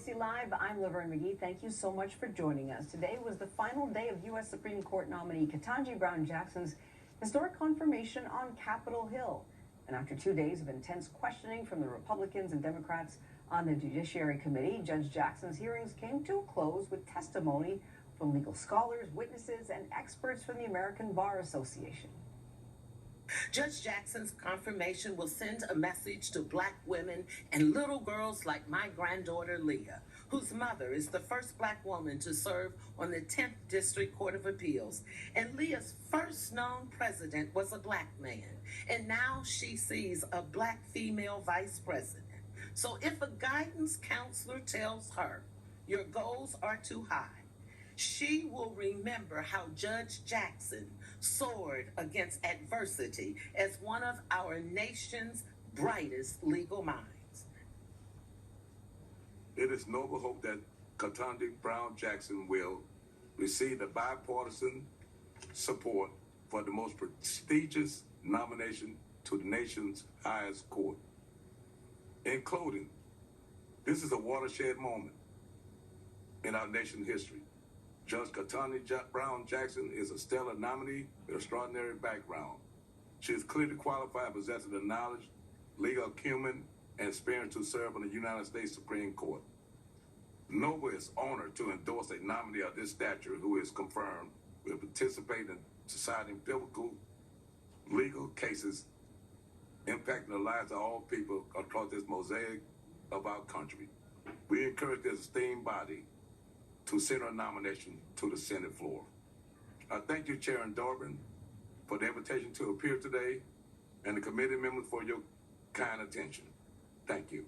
NBC Live, I'm Laverne McGee. Thank you so much for joining us. Today was the final day of U.S. Supreme Court nominee Ketanji Brown Jackson's historic confirmation on Capitol Hill. And after 2 days of intense questioning from the Republicans and Democrats on the Judiciary Committee, Judge Jackson's hearings came to a close with testimony from legal scholars, witnesses, and experts from the American Bar Association. Judge Jackson's confirmation will send a message to Black women and little girls like my granddaughter Leah, whose mother is the first Black woman to serve on the 10th District Court of Appeals. And Leah's first known president was a Black man, and now she sees a Black female vice president. So if a guidance counselor tells her your goals are too high, she will remember how Judge Jackson soared against adversity as one of our nation's brightest legal minds. It is noble hope that Ketanji Brown Jackson will receive the bipartisan support for the most prestigious nomination to the nation's highest court. In closing, this is a watershed moment in our nation's history. Judge Ketanji Brown Jackson is a stellar nominee with extraordinary background. She is clearly qualified, possessing the knowledge, legal acumen, and experience to serve on the United States Supreme Court. Noble is honored to endorse a nominee of this stature who is confirmed will participate in deciding pivotal legal cases impacting the lives of all people across this mosaic of our country. We encourage this esteemed body to send her nomination to the Senate floor. I thank you, Chairman Durbin, for the invitation to appear today, and the committee members for your kind attention. Thank you.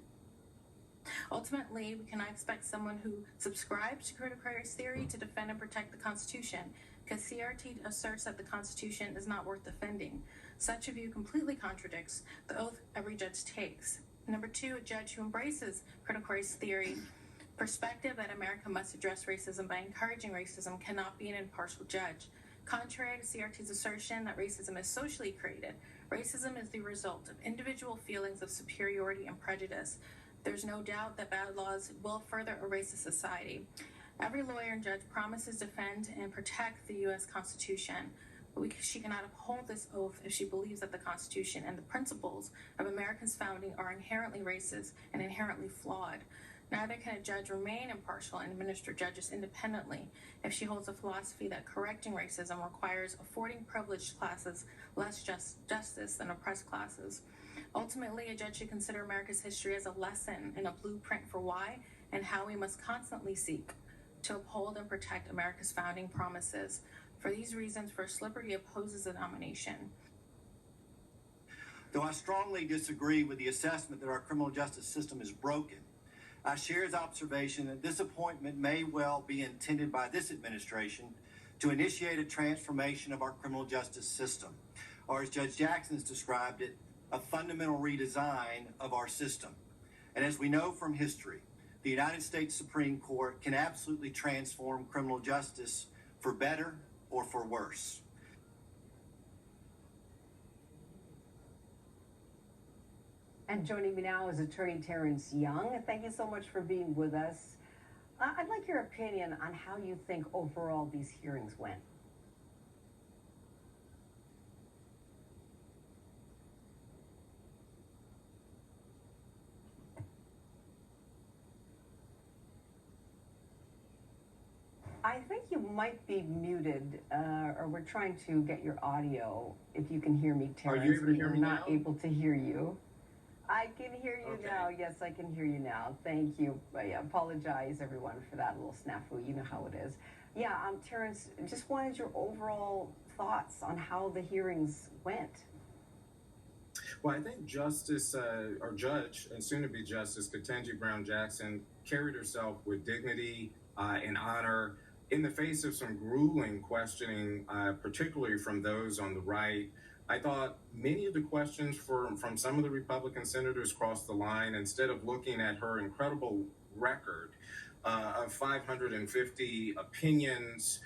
Ultimately, we cannot expect someone who subscribes to critical race theory to defend and protect the Constitution, because CRT asserts that the Constitution is not worth defending. Such a view completely contradicts the oath every judge takes. Number two, a judge who embraces critical race theory perspective that America must address racism by encouraging racism cannot be an impartial judge. Contrary to CRT's assertion that racism is socially created, racism is the result of individual feelings of superiority and prejudice. There's no doubt that bad laws will further erase a society. Every lawyer and judge promises to defend and protect the U.S. Constitution, but she cannot uphold this oath if she believes that the Constitution and the principles of America's founding are inherently racist and inherently flawed. Neither can a judge remain impartial and administer judges independently if she holds a philosophy that correcting racism requires affording privileged classes less justice than oppressed classes. Ultimately, a judge should consider America's history as a lesson and a blueprint for why and how we must constantly seek to uphold and protect America's founding promises. For these reasons, First Liberty opposes the nomination. Though I strongly disagree with the assessment that our criminal justice system is broken, I share his observation that this appointment may well be intended by this administration to initiate a transformation of our criminal justice system, or as Judge Jackson has described it, a fundamental redesign of our system. And as we know from history, the United States Supreme Court can absolutely transform criminal justice for better or for worse. And joining me now is attorney Terrance Young. Thank you so much for being with us. I'd like your opinion on how you think overall these hearings went. I think you might be muted, or we're trying to get your audio. If you can hear me, Terrance. Are you able to hear me now? We're not able to hear you. I can hear you Okay. now. Yes, I can hear you now. Thank you. I apologize, everyone, for that little snafu. You know how it is. Yeah, Terrance, just wanted your overall thoughts on how the hearings went. Well, I think Justice, or Judge, and soon-to-be Justice Ketanji Brown Jackson carried herself with dignity and honor in the face of some grueling questioning, particularly from those on the right. I thought many of the questions from some of the Republican senators crossed the line. Instead of looking at her incredible record of 550 opinions,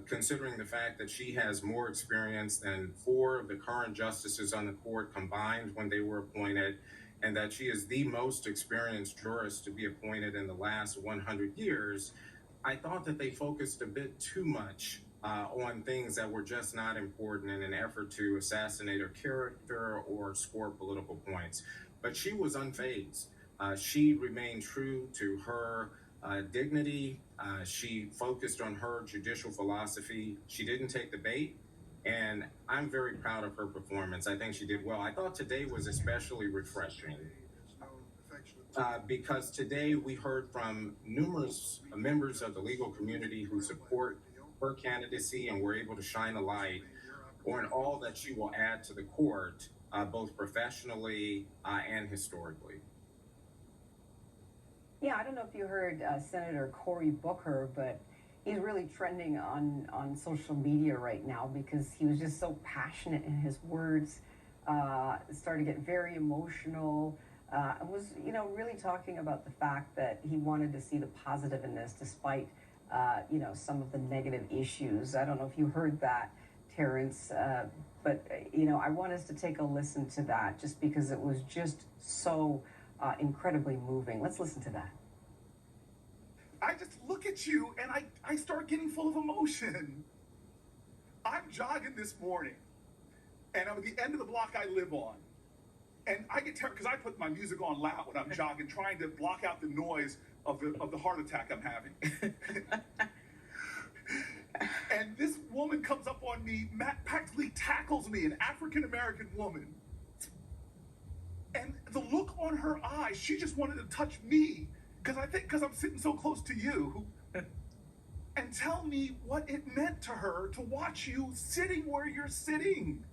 considering the fact that she has more experience than 4 of the current justices on the court combined when they were appointed, and that she is the most experienced jurist to be appointed in the last 100 years, I thought that they focused a bit too much on things that were just not important in an effort to assassinate her character or score political points. But she was unfazed. She remained true to her dignity. She focused on her judicial philosophy. She didn't take the bait. And I'm very proud of her performance. I think she did well. I thought today was especially refreshing because today we heard from numerous members of the legal community who support her candidacy and were able to shine a light on all that she will add to the court, both professionally and historically. Yeah, I don't know if you heard Senator Cory Booker, but he's really trending on social media right now because he was just so passionate in his words, started to get very emotional, was, really talking about the fact that he wanted to see the positive in this despite, some of the negative issues. I don't know if you heard that, Terrance, but, I want us to take a listen to that just because it was just so incredibly moving. Let's listen to that. I just look at you and I start getting full of emotion. I'm jogging this morning and I'm at the end of the block I live on. And I get terrified because I put my music on loud when I'm jogging, trying to block out the noise of the heart attack I'm having. And this woman comes up on me, practically tackles me, an African-American woman. And the look on her eyes, she just wanted to touch me. Because I'm sitting so close to you, and tell me what it meant to her to watch you sitting where you're sitting.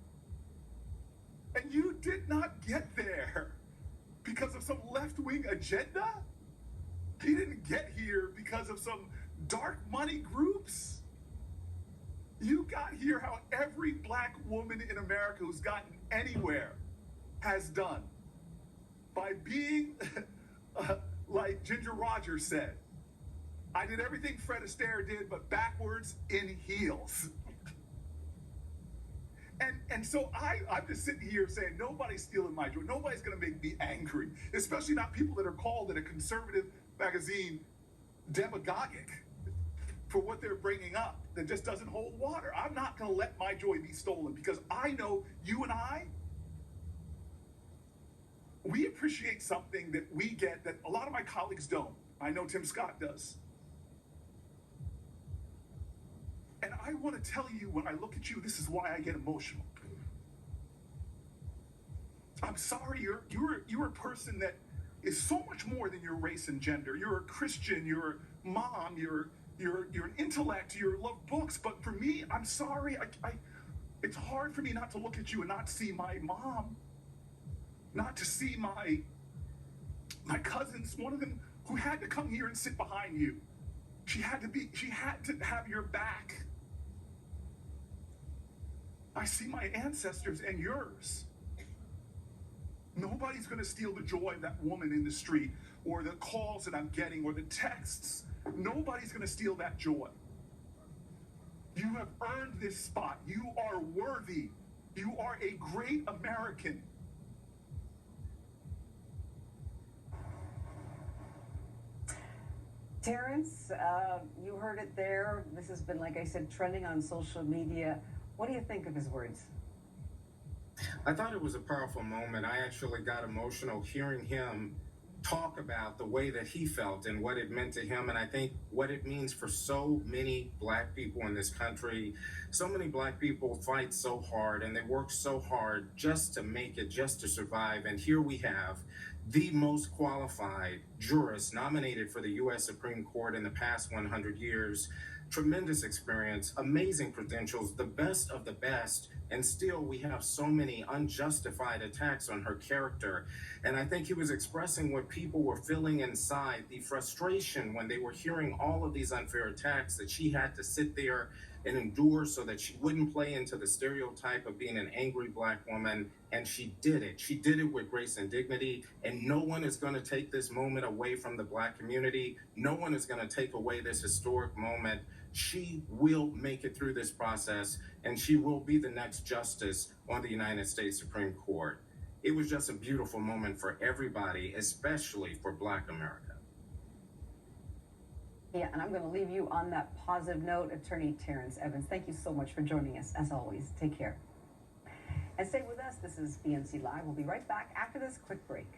And you did not get there because of some left-wing agenda. You didn't get here because of some dark money groups. You got here how every black woman in America who's gotten anywhere has done. By being... like Ginger Rogers said, I did everything Fred Astaire did, but backwards in heels. And so I'm just sitting here saying, nobody's stealing my joy. Nobody's going to make me angry, especially not people that are called in a conservative magazine demagogic for what they're bringing up that just doesn't hold water. I'm not going to let my joy be stolen because I know you and we appreciate something that we get that a lot of my colleagues don't. I know Tim Scott does. And I want to tell you, when I look at you, this is why I get emotional. I'm sorry, you're a person that is so much more than your race and gender. You're a Christian, you're a mom, you're an intellect, you love books. But for me, I'm sorry, it's hard for me not to look at you and not see my mom. Not to see my cousins, one of them who had to come here and sit behind you. She had to have your back. I see my ancestors and yours. Nobody's going to steal the joy of that woman in the street or the calls that I'm getting or the texts. Nobody's going to steal that joy. You have earned this spot. You are worthy. You are a great American. Terrance, you heard it there. This has been, like I said, trending on social media. What do you think of his words? I thought it was a powerful moment. I actually got emotional hearing him talk about the way that he felt and what it meant to him. And I think what it means for so many black people in this country. So many black people fight so hard and they work so hard just to make it, just to survive. And here we have the most qualified jurist nominated for the U.S. Supreme Court in the past 100 years. Tremendous experience, amazing credentials, the best of the best, and still we have so many unjustified attacks on her character. And I think he was expressing what people were feeling inside, the frustration when they were hearing all of these unfair attacks that she had to sit there and endure so that she wouldn't play into the stereotype of being an angry black woman. And she did it. She did it with grace and dignity. And no one is going to take this moment away from the black community. No one is going to take away this historic moment. She will make it through this process, and she will be the next justice on the United States Supreme Court. it was just a beautiful moment for everybody, especially for Black America. Yeah, and I'm going to leave you on that positive note. Attorney Terrance Evans, thank you so much for joining us, as always. Take care. And stay with us. This is BNC Live. We'll be right back after this quick break.